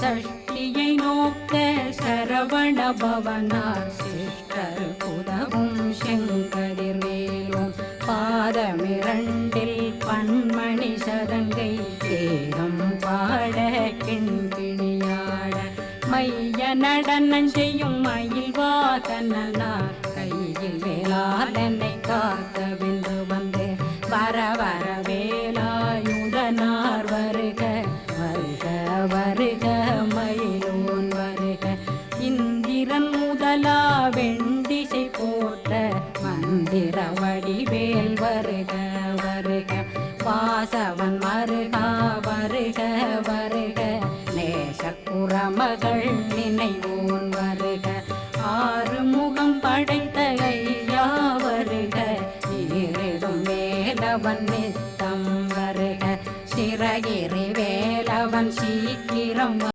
சஷ்டியை நோக்க சரவண பவனார் சிஷ்டர் புதவும் செங்கதிர்வேலும் பாதமிரண்டில் பன்மணி சதங்கை தேகம் பாட கிண்கிணியாட மைய நடனம் செய்யும் மயில் வாகனார் கையில் வேளாளனை காக்க வென்று வந்து வர வர வேலாயுதனார் வருக வருக வருக மயிலோன் வருக இந்திரன் முதலா வெண்டிசை போற்ற மந்திர வடிவேல் வருக வருக வாசவன் மருகா வருக வருக நேசக்குறமகள் நினைவோன் வருக ஆறு முகம் படைத்த ஐயா வருக ஈரிடும் வேலவன் நித்தம் வருக சிறகிரி வேலவன் சீக்கிரம்